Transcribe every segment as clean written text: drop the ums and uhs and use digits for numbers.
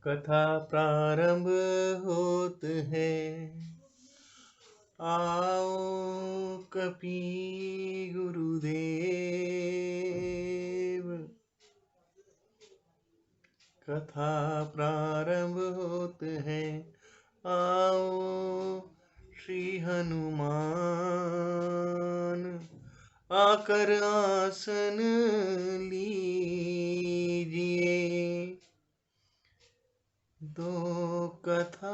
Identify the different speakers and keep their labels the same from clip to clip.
Speaker 1: कथा प्रारंभ होत है। आओ कपि गुरुदेव, कथा प्रारंभ होत है। आओ श्री हनुमान, आकर आसन लीजिए। दो कथा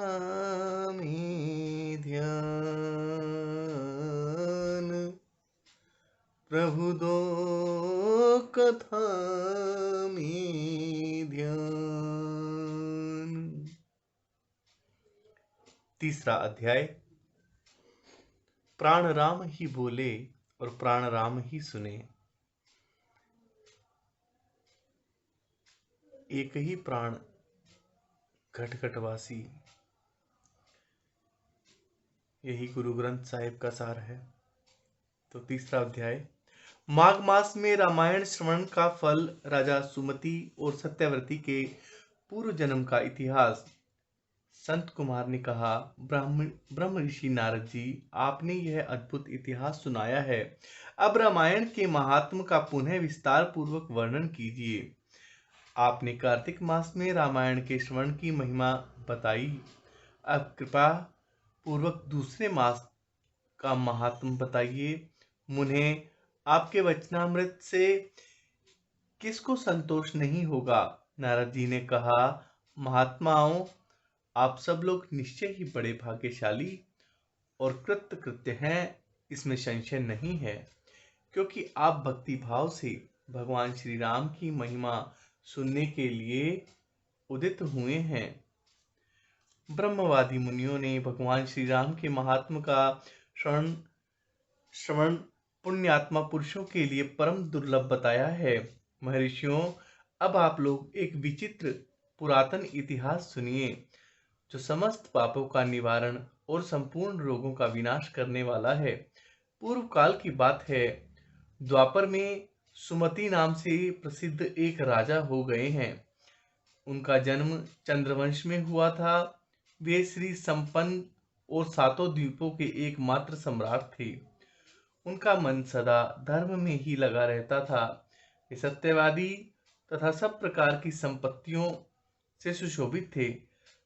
Speaker 1: में ध्यान, प्रभु दो कथा में ध्यान। तीसरा अध्याय। प्राण राम ही बोले और प्राण राम ही सुने। एक ही प्राण घटघटवासी, यही गुरु ग्रंथ साहिब का सार है। तो तीसरा अध्याय। माघ मास में रामायण श्रवण का फल, राजा सुमति और सत्यवती के पूर्व जन्म का इतिहास। संत कुमार ने कहा, ब्रह्म ऋषि नारद जी, आपने यह अद्भुत इतिहास सुनाया है। अब रामायण के महात्म का पुनः विस्तार पूर्वक वर्णन कीजिए। आपने कार्तिक मास में रामायण के श्रवण की महिमा बताई। अब कृपा पूर्वक दूसरे मास का महात्म बताइए। मुने, आपके वचनामृत से किसको संतोष नहीं होगा। नारद जी ने कहा, महात्माओं, आप सब लोग निश्चय ही बड़े भाग्यशाली और कृत्य हैं, इसमें संशय नहीं है, क्योंकि आप भक्ति भाव से भगवान श्री राम की महिमा सुनने के लिए उदित हुए हैं। ब्रह्मवादी मुनियों ने भगवान श्री राम के महात्म का श्रवण पुण्यात्मा पुरुषों के लिए परम दुर्लभ बताया है। महर्षियों, अब आप लोग एक विचित्र पुरातन इतिहास सुनिए, जो समस्त पापों का निवारण और संपूर्ण रोगों का विनाश करने वाला है। पूर्व काल की बात है। द्वापर में सुमति नाम से प्रसिद्ध एक राजा हो गए हैं। उनका जन्म चंद्रवंश में हुआ था। वे श्री संपन्न और सातों द्वीपों के एकमात्र सम्राट थे। उनका मन सदा धर्म में ही लगा रहता था। वे सत्यवादी तथा सब प्रकार की संपत्तियों से सुशोभित थे।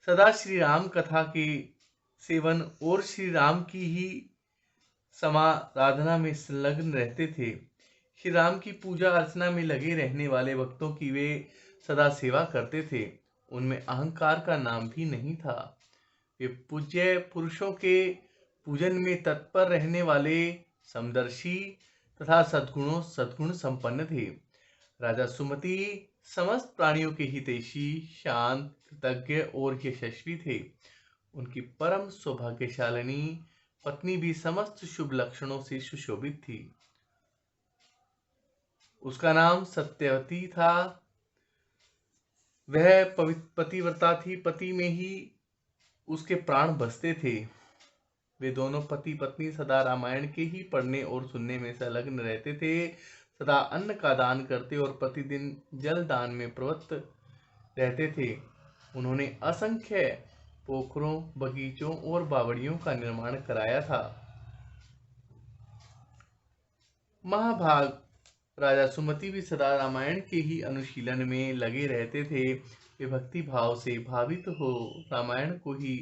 Speaker 1: सदा श्री राम कथा के सेवन और श्री राम की ही समाराधना में संलग्न रहते थे। श्री राम की पूजा अर्चना में लगे रहने वाले भक्तों की वे सदा सेवा करते थे। उनमें अहंकार का नाम भी नहीं था। वे पूज्य पुरुषों के पूजन में तत्पर रहने वाले समदर्शी तथा सद्गुण संपन्न थे। राजा सुमति समस्त प्राणियों के हितैषी, शांत, कृतज्ञ और यशस्वी थे। उनकी परम सौभाग्यशालिनी पत्नी भी समस्त शुभ लक्षणों से सुशोभित थी। उसका नाम सत्यवती था। वह पतिव्रता थी। पति में ही उसके प्राण बसते थे। वे दोनों पति पत्नी सदा रामायण के ही पढ़ने और सुनने में संलग्न रहते थे। सदा अन्न का दान करते और प्रतिदिन जल दान में प्रवृत्त रहते थे। उन्होंने असंख्य पोखरों, बगीचों और बावड़ियों का निर्माण कराया था। महाभाग राजा सुमति भी सदा रामायण के ही अनुशीलन में लगे रहते थे। वे भक्ति भाव से भावित हो रामायण को ही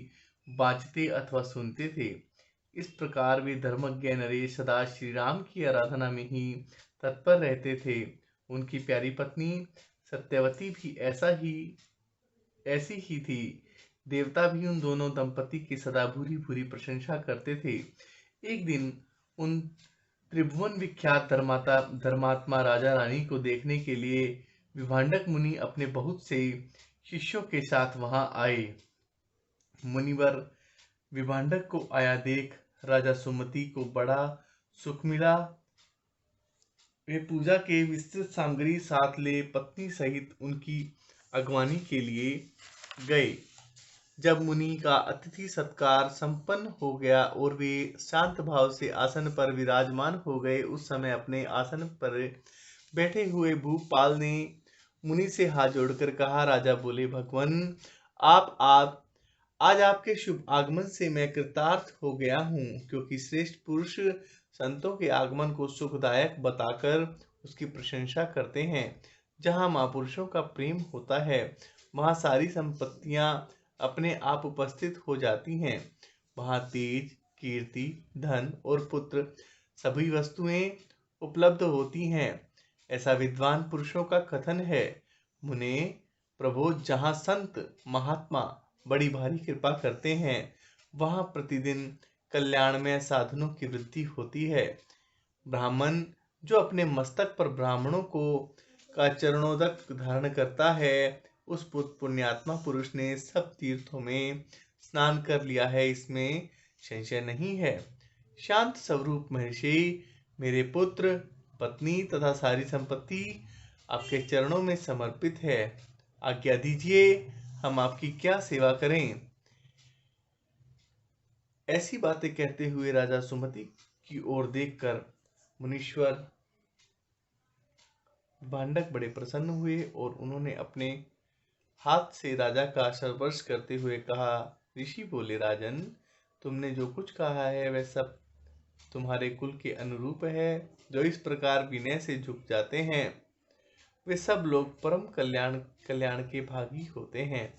Speaker 1: वाचते अथवा सुनते थे। इस प्रकार वे धर्मज्ञ नरेश सदा श्री राम की आराधना में ही तत्पर रहते थे। उनकी प्यारी पत्नी सत्यवती भी ऐसी ही थी। देवता भी उन दोनों दंपति की सदा भूरी भूरी प्रशंसा करते थे। एक दिन उन त्रिभुवन विख्यात धर्मात्मा राजा रानी को देखने के लिए विभांडक मुनि अपने बहुत से शिष्यों के साथ वहां आए। मुनिवर विभांडक को आया देख राजा सुमति को बड़ा सुख मिला। वे पूजा के विस्तृत सामग्री साथ ले पत्नी सहित उनकी अगवानी के लिए गए। जब मुनि का अतिथि सत्कार संपन्न हो गया और वे शांत भाव से आसन पर विराजमान हो गए, उस समय अपने आसन पर बैठे हुए भूपाल ने मुनि से हाथ जोड़कर कहा, राजा बोले, भगवान, आप आज आपके शुभ आगमन से मैं कृतार्थ हो गया हूँ, क्योंकि श्रेष्ठ पुरुष संतों के आगमन को सुखदायक बताकर उसकी प्रशंसा करते हैं। जहाँ महापुरुषों का प्रेम होता है, वहाँ सारी संपत्तियाँ अपने आप उपस्थित हो जाती हैं। वहाँ तेज, कीर्ति, धन और पुत्र सभी वस्तुएं उपलब्ध होती हैं। ऐसा विद्वान पुरुषों का कथन है। मुने प्रभो, जहाँ संत महात्मा बड़ी भारी कृपा करते हैं, वहाँ प्रतिदिन कल्याणमय साधनों की वृद्धि होती है। ब्राह्मण जो अपने मस्तक पर ब्राह्मणों को का चरणोदक धारण करता है, उस पुण्यात्मा पुरुष ने सब तीर्थों में स्नान कर लिया है, इसमें संशय नहीं है। शांत स्वरूप महर्षि, मेरे पुत्र, पत्नी तथा सारी संपत्ति आपके चरणों में समर्पित है। आज्ञा दीजिए, हम आपकी क्या सेवा करें। ऐसी बातें कहते हुए राजा सुमति की ओर देखकर मुनीश्वर भांडक बड़े प्रसन्न हुए और उन्होंने अपने हाथ से राजा का स्पर्श करते हुए कहा, ऋषि बोले, राजन, तुमने जो कुछ कहा है वह सब तुम्हारे कुल के अनुरूप है। जो इस प्रकार विनय से झुक जाते हैं, वे सब लोग परम कल्याण के भागी होते हैं।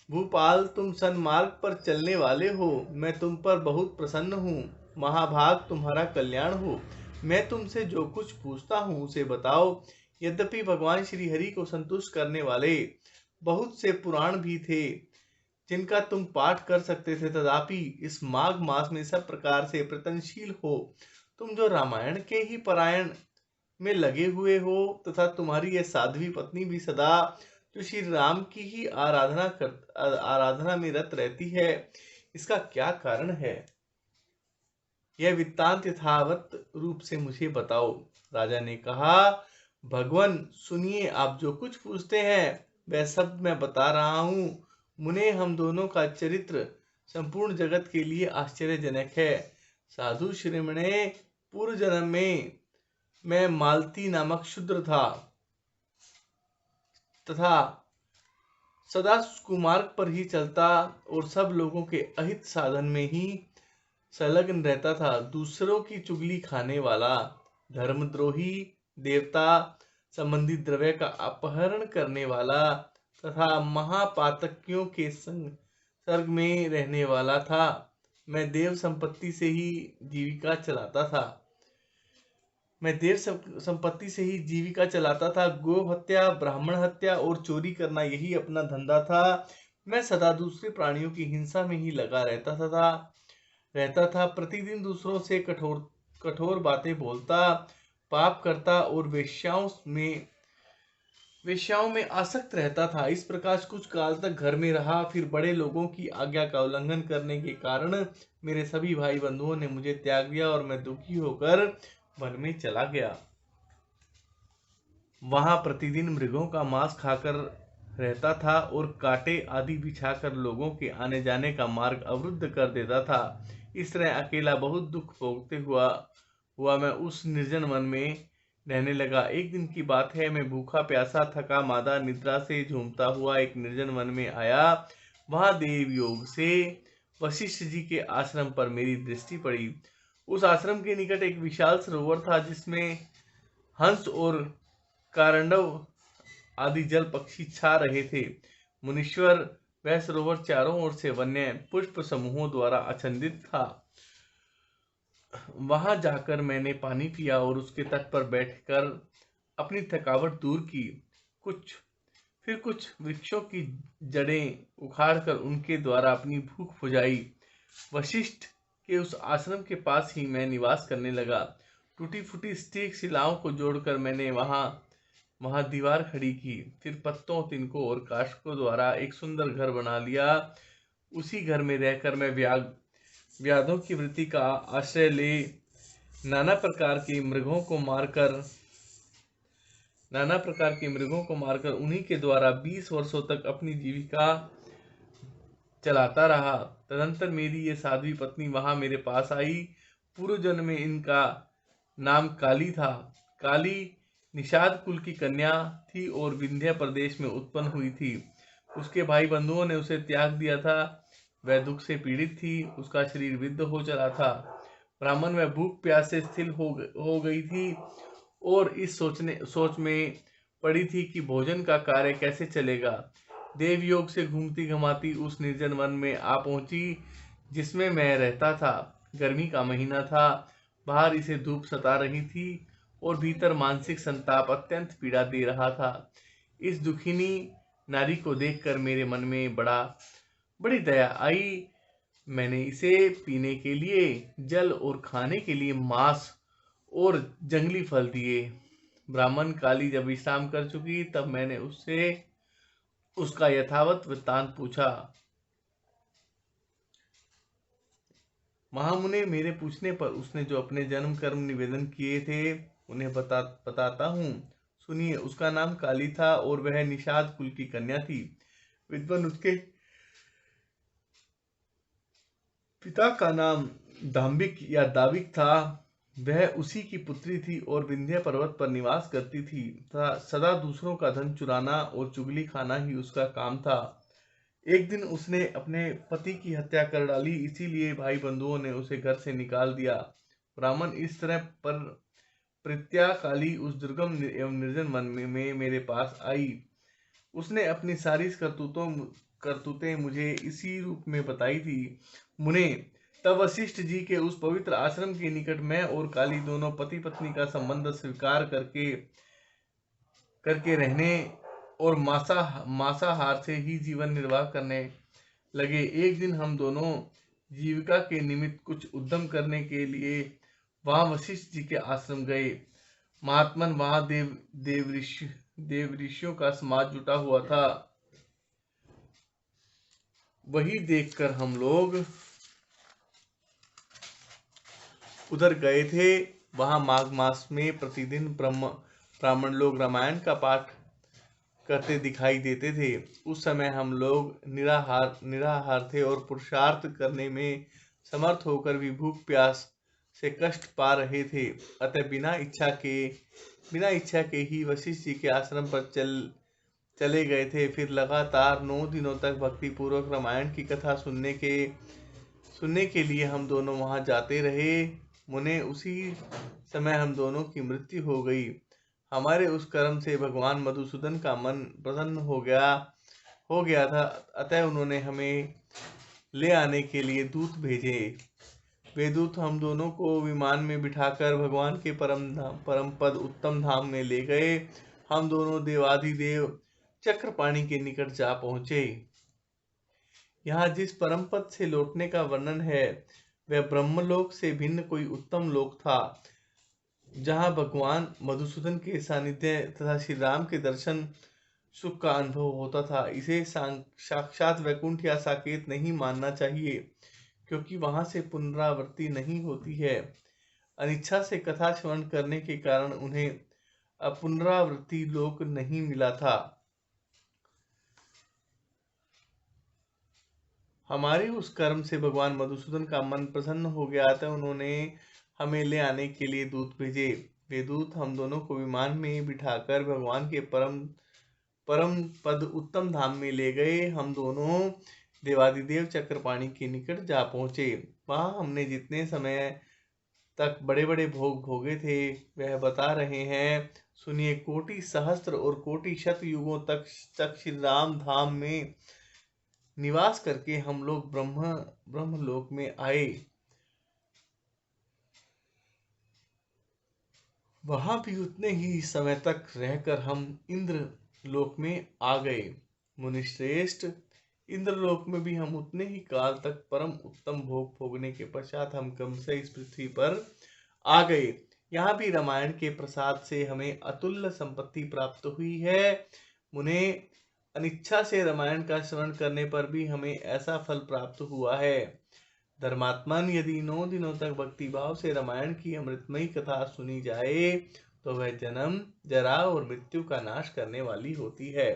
Speaker 1: भूपाल, तुम सन्मार्ग पर चलने वाले हो, मैं तुम पर बहुत प्रसन्न हूँ। महाभाग, तुम्हारा कल्याण हो। मैं तुमसे जो कुछ पूछता हूँ उसे बताओ। यद्यपि भगवान श्री हरि को संतुष्ट करने वाले बहुत से पुराण भी थे जिनका तुम पाठ कर सकते थे, तथापि इस माघ मास में सब प्रकार से प्रयत्नशील हो। तुम जो रामायण के ही पारायण में लगे हुए हो, तथा तुम्हारी यह साध्वी पत्नी भी सदा जो श्री राम की ही आराधना में रत रहती है, इसका क्या कारण है? यह वृत्तांत यथावत रूप से मुझे बताओ। राजा ने कहा, भगवान सुनिए, आप जो कुछ पूछते हैं वह सब मैं बता रहा हूँ। मुने, हम दोनों का चरित्र संपूर्ण जगत के लिए आश्चर्यजनक है। साधु श्रीमणे, पूर्व जन्म में मैं मालती नामक शूद्र था तथा सदा कुमार्ग पर ही चलता और सब लोगों के अहित साधन में ही संलग्न रहता था। दूसरों की चुगली खाने वाला, धर्मद्रोही, देवता संबंधी द्रव्य का अपहरण करने वाला तथा महापातकियों के संसर्ग में रहने वाला था। मैं देव संपत्ति से ही जीविका चलाता था। गो हत्या, ब्राह्मण हत्या और चोरी करना यही अपना धंधा था। मैं सदा दूसरे प्राणियों की हिंसा में ही लगा रहता था। प्रतिदिन दूसरों से कठोर बातें बोलता, पाप करता और वेश्याओं में आसक्त रहता था। इस प्रकार कुछ काल तक घर में रहा। फिर बड़े लोगों की आज्ञा का उल्लंघन करने के कारण मेरे सभी भाई बंधुओं ने मुझे त्याग दिया और मैं दुखी होकर वन में चला गया। वहां प्रतिदिन मृगों का मांस खाकर रहता था और कांटे आदि बिछाकर लोगों के आने जाने का मार्ग अवरुद्ध कर देता था। इस तरह अकेला बहुत दुख भोगते हुआ मैं उस निर्जन वन में रहने लगा। एक दिन की बात है, मैं भूखा प्यासा थका मादा निद्रा से झूमता हुआ एक निर्जन वन में आया। वहां देव योग से वशिष्ठ जी के आश्रम पर मेरी दृष्टि पड़ी। उस आश्रम के निकट एक विशाल सरोवर था, जिसमें हंस और कारंडव आदि जल पक्षी छा रहे थे। मुनीश्वर, वह सरोवर चारों ओर से वन्य पुष्प समूहों द्वारा आच्छादित था। वहां जाकर मैंने पानी पिया और उसके तट पर बैठकर अपनी थकावट दूर की। फिर कुछ वृक्षों की जड़ें उखाड़कर उनके द्वारा अपनी भूख बुझाई। वशिष्ठ के उस आश्रम के पास ही मैं निवास करने लगा। टूटी फूटी स्टीक शिलाओं को जोड़कर मैंने वहां दीवार खड़ी की। फिर पत्तों, तिनकों और काष्ठों द्वारा एक सुंदर घर बना लिया। उसी घर में रहकर मैं व्याधों की वृत्ति का आश्रय ले नाना प्रकार के मृगों को मारकर उन्हीं के द्वारा 20 वर्षों तक अपनी जीविका चलाता रहा। तदंतर मेरी ये साध्वी पत्नी वहां मेरे पास आई। पूर्व जन्म में इनका नाम काली था। काली निषाद कुल की कन्या थी और विंध्य प्रदेश में उत्पन्न हुई थी। उसके भाई बंधुओं ने उसे त्याग दिया था। वह दुख से पीड़ित थी, उसका शरीर विद्ध हो चला था। ब्राह्मण वह भूख प्यास से स्थिर हो गई थी और इस सोच में पड़ी थी कि भोजन का कार्य कैसे चलेगा। देवयोग से घूमती घुमाती उस निर्जन वन में आ पहुंची जिसमें मैं रहता था। गर्मी का महीना था, बाहर इसे धूप सता रही थी और भीतर मानसिक संताप अत्यंत पीड़ा दे रहा था। इस दुखिनी नारी को देखकर मेरे मन में बड़ी दया आई। मैंने इसे पीने के लिए जल और खाने के लिए मांस और जंगली फल दिए। ब्राह्मण काली जब विश्राम कर चुकी तब मैंने उससे उसका यथावत वृत्तांत पूछा। महामुने, मेरे पूछने पर उसने जो अपने जन्म कर्म निवेदन किए थे उन्हें बताता हूँ। सुनिए। उसका नाम काली था और वह निषाद कुल की कन्या थी। विद्वान उसके पिता का नाम दाम्भिक या दाविक था। वह उसी की पुत्री थी और विंध्य पर्वत पर निवास करती थी तथा सदा दूसरों का धन चुराना और चुगली खाना ही उसका काम था। एक दिन उसने अपने पति की हत्या कर डाली, इसीलिए भाई बंधुओं ने उसे घर से निकाल दिया। ब्राह्मण इस तरह पर प्रत्या काली उस दुर्गम एवं निर्जन वन में मेरे पास आई। उसने अपनी सारी करतूतें मुझे इसी रूप में बताई थी। मुने, तब वशिष्ठ जी के उस पवित्र आश्रम के निकट मैं और काली दोनों पति पत्नी का संबंध स्वीकार करके करके रहने और मांसाहार से ही जीवन निर्वाह करने लगे। एक दिन हम दोनों जीविका के निमित्त कुछ उद्यम करने के लिए वहां वशिष्ठ जी के आश्रम गए। महात्मन वहां देव ऋषियों का समाज जुटा हुआ था। वही देखकर हम लोग उधर गए थे। वहां माघ मास में प्रतिदिन ब्राह्मण लोग रामायण का पाठ करते दिखाई देते थे। उस समय हम लोग निराहार थे और पुरुषार्थ करने में समर्थ होकर भी भूख प्यास से कष्ट पा रहे थे। अतः बिना इच्छा के ही वशिष्ठ जी के आश्रम पर चले गए थे। फिर लगातार 9 दिनों तक भक्ति पूर्वक रामायण की कथा सुनने के लिए हम दोनों वहां जाते रहे। मुने, उसी समय हम दोनों की मृत्यु हो गई। हमारे उस कर्म से भगवान मधुसूदन का मन प्रसन्न हो गया था। अतः उन्होंने हमें ले आने के लिए दूत भेजे। वे दूत हम दोनों को विमान में बिठाकर भगवान के परम पद उत्तम धाम में ले गए। हम दोनों देवाधिदेव चक्रपाणि के निकट जा पहुंचे। यहाँ जिस परम पद से लौटने का वर्णन है वह ब्रह्मलोक से भिन्न कोई उत्तम लोक था, जहाँ भगवान मधुसूदन के सानिध्य तथा श्री राम के दर्शन सुख का अनुभव होता था। इसे साक्षात वैकुंठ या साकेत नहीं मानना चाहिए, क्योंकि वहां से पुनरावृत्ति नहीं होती है। अनिच्छा से कथा श्रवण करने के कारण उन्हें पुनरावृत्ति लोक नहीं मिला था। हमारे उस कर्म से भगवान मधुसूदन का मन प्रसन्न हो गया था। उन्होंने हमें ले आने के लिए दूत भेजे। वे दूत हम दोनों को विमान में बिठाकर भगवान के परम पद उत्तम धाम में ले गए। हम दोनों देवादिदेव चक्रपाणि के निकट जा पहुंचे। वहां हमने जितने समय तक बड़े बड़े भोग भोगे थे वह बता रहे हैं। सुनिए। कोटि सहस्त्र और कोटि शत युगों तक श्री राम धाम में निवास करके हम लोग ब्रह्मलोक में आए। वहां भी उतने ही समय तक रहकर हम इंद्र लोक में आ गए। मुनिश्रेष्ठ, इंद्रलोक में भी हम उतने ही काल तक परम उत्तम भोग भोगने के पश्चात हम क्रमशः इस पृथ्वी पर आ गए। यहाँ भी रामायण के प्रसाद से हमें अतुल्य संपत्ति प्राप्त हुई है। मुने, अनिच्छा से रामायण का श्रवण करने पर भी हमें ऐसा फल प्राप्त हुआ है। धर्मात्मन, यदि 9 दिनों तक भक्ति भाव से रामायण की अमृतमयी कथा सुनी जाए तो वह जन्म जरा और मृत्यु का नाश करने वाली होती है।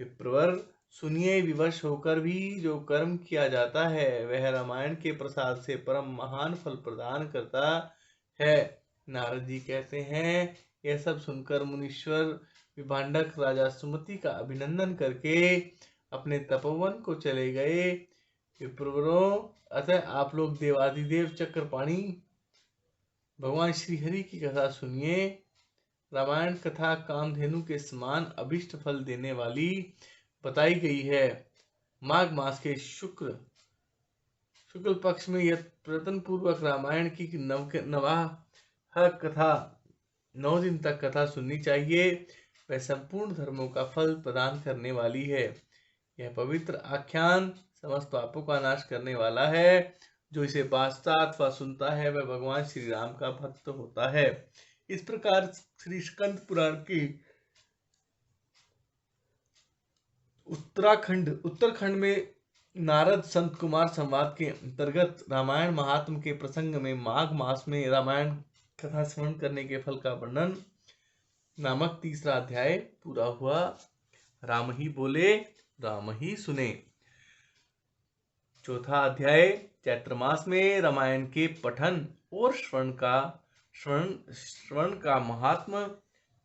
Speaker 1: विप्रवर, सुनिए। विवश होकर भी जो कर्म किया जाता है वह रामायण के प्रसाद से परम महान फल प्रदान करता है। नारद जी कहते हैं, यह सब सुनकर मुनीश्वर विभांडक राजा सुमति का अभिनंदन करके अपने तपोवन को चले गए। विप्रवरों, अतः आप लोग देवाधिदेव चक्रपाणि भगवान श्री हरि की कथा सुनिए। रामायण कथा कामधेनु के समान अभिष्ट फल देने वाली बताई गई है। माघ मास के शुक्ल पक्ष में यह प्रयत्न पूर्वक रामायण की नवाह कथा 9 दिन तक कथा सुननी चाहिए। वह संपूर्ण धर्मों का फल प्रदान करने वाली है। यह पवित्र आख्यान समस्त पापों का नाश करने वाला है। जो इसे वाचता अथवा सुनता है वह भगवान श्री राम का भक्त होता है। इस प्रकार श्री स्कंद पुराण की उत्तरखंड में नारद संत कुमार संवाद के अंतर्गत रामायण महात्म के प्रसंग में माघ मास में रामायण कथा श्रवण करने के फल का वर्णन नामक तीसरा अध्याय पूरा हुआ। राम ही बोले, राम ही सुने। चौथा अध्याय चैत्र मास में रामायण के पठन और श्रवण का महात्म।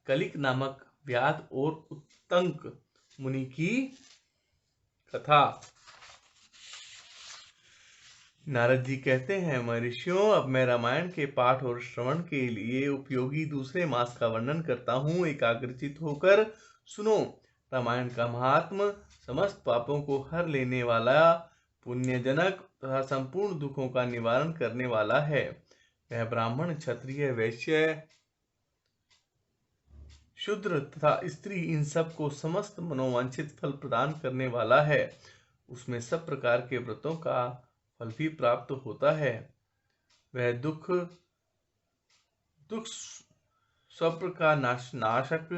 Speaker 1: कलिक नामक व्याध और उत्तंक मुनि की कथा। नारद जी कहते हैं, महर्षियों, अब मैं रामायण के पाठ और श्रवण के लिए उपयोगी दूसरे मास का वर्णन करता हूँ। एकाग्रचित होकर सुनो। रामायण का महात्म समस्त पापों को हर लेने वाला, पुण्यजनक तथा संपूर्ण दुखों का निवारण करने वाला है। वह ब्राह्मण, क्षत्रिय, वैश्य, शूद्र तथा स्त्री इन सब को समस्त मनोवांछित फल प्रदान करने वाला है। उसमें सब प्रकार के व्रतों का फल भी प्राप्त होता है। वह दुख स्वप्न का नाशक,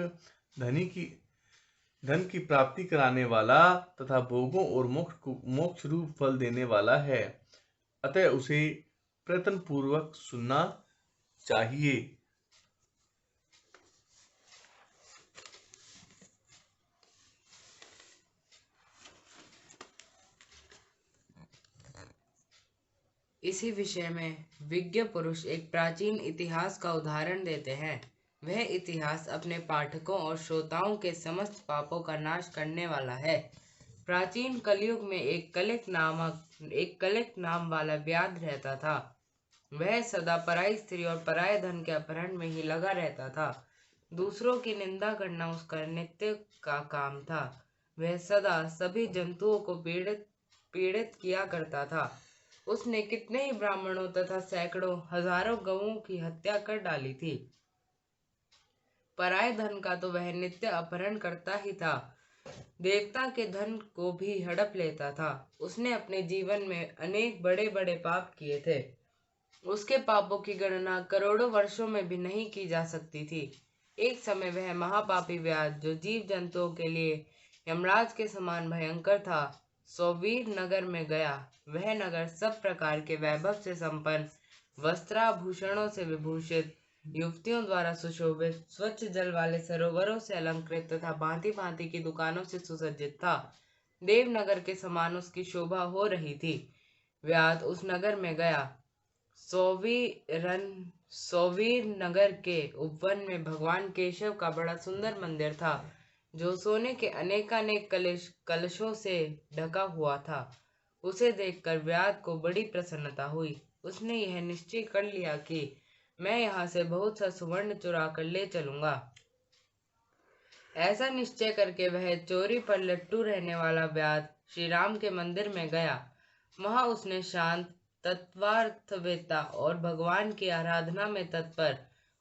Speaker 1: धन की प्राप्ति कराने वाला तथा भोगों और मोक्ष रूप फल देने वाला है। अतः उसे प्रयत्न पूर्वक सुनना चाहिए।
Speaker 2: इसी विषय में विज्ञ पुरुष एक प्राचीन इतिहास का उदाहरण देते हैं। वह इतिहास अपने पाठकों और श्रोताओं के समस्त पापों का नाश करने वाला है। प्राचीन कलयुग में एक कलिक नाम वाला व्याध रहता था। वह सदा पराई स्त्री और पराये धन के अपहरण में ही लगा रहता था। दूसरों की निंदा करना उसका नित्य का काम था। वह सदा सभी जंतुओं को पीड़ित किया करता था। उसने कितने ही ब्राह्मणों तथा सैकड़ों हजारों गौओं की हत्या कर डाली थी। पराये धन का तो वह नित्य अपहरण करता ही था। देवता के धन को भी हड़प लेता था। उसने अपने जीवन में अनेक बड़े बड़े पाप किए थे। उसके पापों की गणना करोड़ों वर्षों में भी नहीं की जा सकती थी। एक समय वह महापापी व्याध, जो जीव जंतुओं के लिए यमराज के समान भयंकर था, सौवीर नगर में गया। वह नगर सब प्रकार के वैभव से संपन्न, वस्त्राभूषणों से विभूषित, युवतियों द्वारा सुशोभित, स्वच्छ जल वाले सरोवरों से अलंकृत तथा भांति भांति की दुकानों से सुसज्जित था। देवनगर के समान उसकी शोभा हो रही थी। व्याध उस नगर में गया। सौवीर नगर के उपवन में भगवान केशव का बड़ा सुंदर मंदिर था, जो सोने के अनेकानेक कलशों से ढका हुआ था। उसे देखकर व्याध को बड़ी प्रसन्नता हुई। उसने यह निश्चय कर लिया कि मैं यहाँ से बहुत सा सुवर्ण चुरा कर ले चलूंगा। ऐसा निश्चय करके वह चोरी पर लट्टू रहने वाला व्याध श्री राम के मंदिर में गया। वहां उसने शांत, तत्वार्थवेत्ता और भगवान की आराधना में तत्पर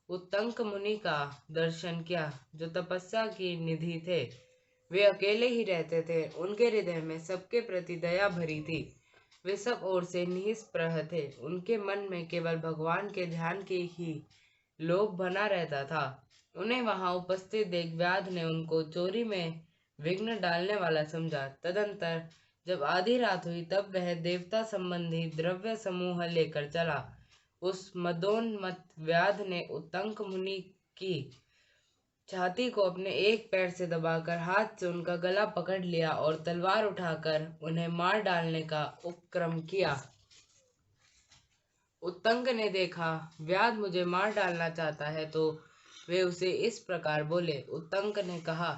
Speaker 2: उत्तंक मुनि का दर्शन किया, जो तपस्या की निधि थे। वे अकेले ही रहते थे। उनके हृदय में सबके प्रति दया भरी थी। वे सब ओर से निस्पृह थे। उनके मन में केवल भगवान के ध्यान के ही लोभ बना रहता था। उन्हें वहां उपस्थित देख व्याध ने उनको चोरी में विघ्न डालने वाला समझा। तदंतर जब आधी रात हुई तब वह देवता संबंधी द्रव्य समूह लेकर चला। उस मदोन्मत्त व्याध ने उत्तंक मुनि की छाती को अपने एक पैर से दबाकर हाथ से उनका गला पकड़ लिया और तलवार उठाकर उन्हें मार डालने का उपक्रम किया। उत्तंक ने देखा व्याध मुझे मार डालना चाहता है, तो वे उसे इस प्रकार बोले। उत्तंक ने कहा,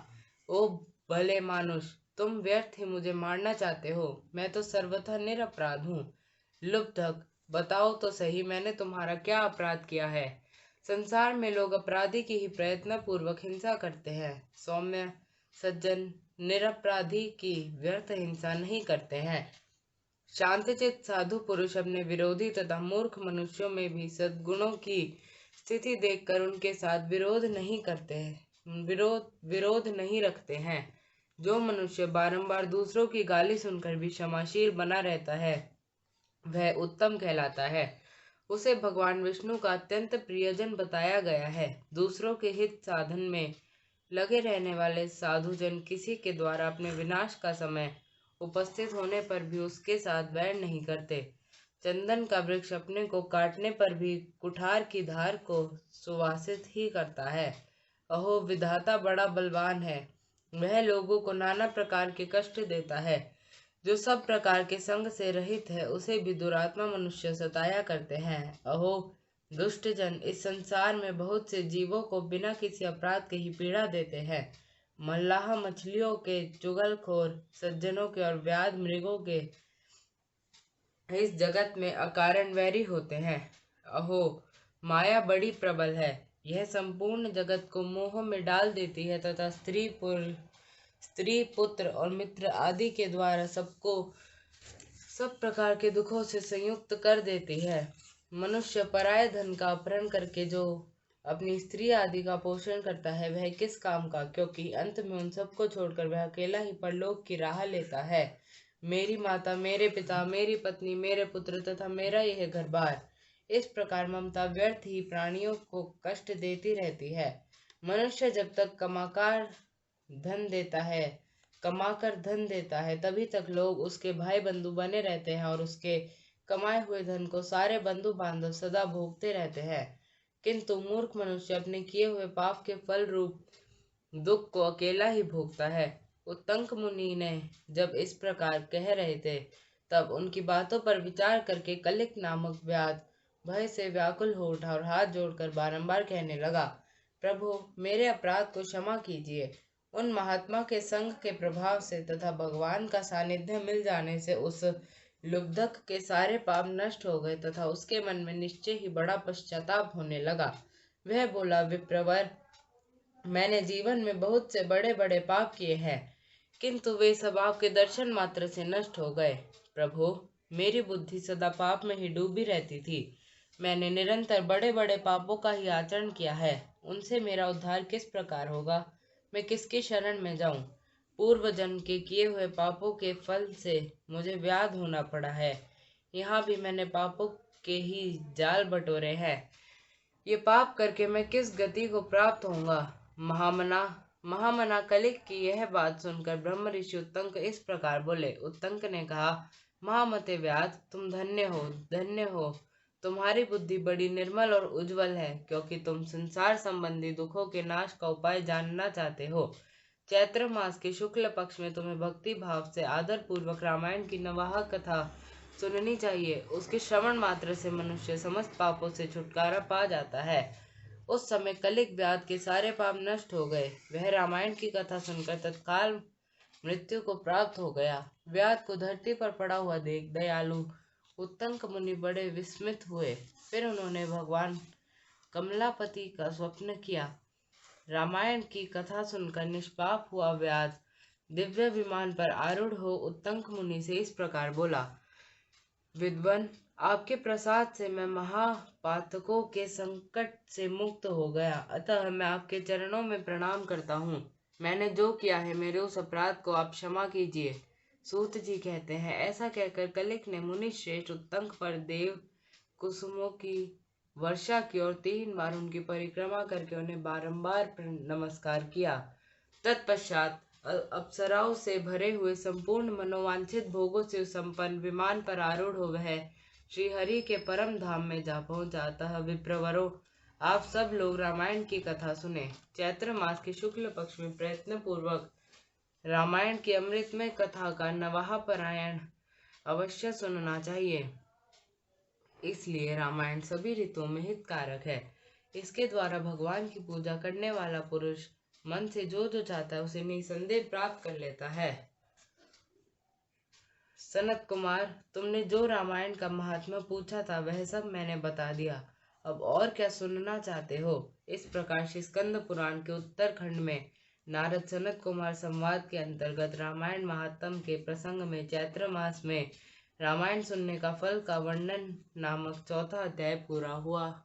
Speaker 2: ओ भले मानुष, तुम व्यर्थ ही मुझे मारना चाहते हो। मैं तो सर्वथा निरपराध हूँ। लुब्धक, बताओ तो सही, मैंने तुम्हारा क्या अपराध किया है? संसार में लोग अपराधी की ही प्रयत्न पूर्वक हिंसा करते हैं। सौम्य सज्जन निरपराधी की व्यर्थ हिंसा नहीं करते हैं। शांतचित्त साधु पुरुष अपने विरोधी तथा मूर्ख मनुष्यों में भी सद्गुणों की स्थिति देखकर उनके साथ विरोध नहीं रखते हैं। जो मनुष्य बारंबार दूसरों की गाली सुनकर भी क्षमाशील बना रहता है, वह उत्तम कहलाता है। उसे भगवान विष्णु का अत्यंत प्रियजन बताया गया है। दूसरों के हित साधन में लगे रहने वाले साधुजन किसी के द्वारा अपने विनाश का समय उपस्थित होने पर भी उसके साथ वैर नहीं करते। चंदन का वृक्ष अपने को काटने पर भी कुठार की धार को सुवासित ही करता है। अहो, विधाता बड़ा बलवान है। वह लोगों को नाना प्रकार के कष्ट देता है। जो सब प्रकार के संग से रहित है, उसे भी दुरात्मा मनुष्य सताया करते हैं। अहो दुष्टजन, इस संसार में बहुत से जीवों को बिना किसी अपराध के ही पीड़ा देते हैं। मल्लाह मछलियों के, चुगलखोर सज्जनों के और व्याध मृगों के इस जगत में अकारण वैरी होते हैं। अहो, माया बड़ी प्रबल है। यह संपूर्ण जगत को मोह में डाल देती है तथा स्त्री पुत्र और मित्र आदि के द्वारा सबको सब प्रकार के दुखों से संयुक्त कर देती है। मनुष्य पराये धन का अपहरण करके जो अपनी स्त्री आदि का पोषण करता है, वह किस काम का, क्योंकि अंत में उन सबको छोड़कर वह अकेला ही परलोक की राह लेता है। मेरी माता, मेरे पिता, मेरी पत्नी, मेरे पुत्र तथा मेरा यह घर बार, इस प्रकार ममता व्यर्थ ही प्राणियों को कष्ट देती रहती है। मनुष्य जब तक कमाकर धन देता है, तभी तक लोग उसके भाई बंधु बने रहते हैं और उसके कमाए हुए धन को सारे बंधु बांधव सदा भोगते रहते हैं। किंतु मूर्ख मनुष्य अपने किए हुए पाप के फल रूप दुख को अकेला ही भोगता है। उत्तंक मुनि ने जब इस प्रकार कह रहे थे, तब उनकी बातों पर विचार करके कलिक नामक व्याध भय से व्याकुल हो उठा और हाथ जोड़कर बारंबार कहने लगा, प्रभु, मेरे अपराध को क्षमा कीजिए। उन महात्मा के संग के प्रभाव से तथा भगवान का सानिध्य मिल जाने से उस लुब्धक के सारे पाप नष्ट हो गए तथा उसके मन में निश्चय ही बड़ा पश्चाताप होने लगा। वह बोला, विप्रवर, मैंने जीवन में बहुत से बड़े बड़े पाप किए हैं, किंतु वे सब आपके दर्शन मात्र से नष्ट हो गए। प्रभु, मेरी बुद्धि सदा पाप में ही डूबी रहती थी। मैंने निरंतर बड़े बड़े पापों का ही आचरण किया है। उनसे मेरा उद्धार किस प्रकार होगा? मैं किसके शरण में जाऊं? पूर्व जन्म के किए हुए पापों के फल से मुझे व्याध होना पड़ा है। यहाँ भी मैंने पापों के ही जाल बटोरे हैं। ये पाप करके मैं किस गति को प्राप्त होऊंगा? महामना कलिक की यह बात सुनकर ब्रह्म ऋषि उत्तंक इस प्रकार बोले। उत्तंक ने कहा, महामते व्याध, तुम धन्य हो। तुम्हारी बुद्धि बड़ी निर्मल और उज्जवल है, क्योंकि तुम संसार संबंधी दुखों के नाश का उपाय जानना चाहते हो। चैत्र मास के शुक्ल पक्ष में तुम्हें भक्ति भाव से आदर पूर्वक रामायण की नवाह कथा सुननी चाहिए। उसके श्रवण मात्र से मनुष्य समस्त पापों से छुटकारा पा जाता है। उस समय कलिक व्याध के सारे पाप नष्ट हो गए। वह रामायण की कथा सुनकर तत्काल मृत्यु को प्राप्त हो गया। व्याध को धरती पर पड़ा हुआ देख दयालु उत्तंक मुनि बड़े विस्मित हुए। फिर उन्होंने भगवान कमलापति का स्वप्न किया। रामायण की कथा सुनकर निष्पाप हुआ व्याध दिव्य विमान पर आरूढ़ हो उत्तंक मुनि से इस प्रकार बोला, विद्वन, आपके प्रसाद से मैं महापातकों के संकट से मुक्त हो गया, अतः मैं आपके चरणों में प्रणाम करता हूँ। मैंने जो किया है, मेरे उस अपराध को आप क्षमा कीजिए। सूत जी कहते हैं, ऐसा कहकर कलिक ने मुनि श्रेष्ठ उत्तंक पर देव कुसुमों की वर्षा की और 3 बार उनकी परिक्रमा करके उन्हें बारंबार नमस्कार किया। तत्पश्चात अप्सराओं से भरे हुए संपूर्ण मनोवांछित भोगों से संपन्न विमान पर आरूढ़ हो वह श्री हरि के परम धाम में जा पहुंचा। अतः विप्रवरों, आप सब लोग रामायण की कथा सुने। चैत्र मास के शुक्ल पक्ष में प्रयत्न पूर्वक रामायण की अमृतमय कथा का नवाह पारायण अवश्य सुनना चाहिए। इसलिए रामायण सभी ऋतुओं में हितकारक है। इसके द्वारा भगवान की पूजा करने वाला पुरुष मन से जो चाहता है उसे निसंदेह प्राप्त कर लेता है। सनत कुमार, तुमने जो रामायण का महात्मा पूछा था वह सब मैंने बता दिया। अब और क्या सुनना चाहते हो? इस प्रकार श्री स्कंद पुराण के उत्तरखंड में नारद सनत कुमार संवाद के अंतर्गत रामायण महात्म के प्रसंग में चैत्र मास में रामायण सुनने का फल का वर्णन नामक चौथा अध्याय पूरा हुआ।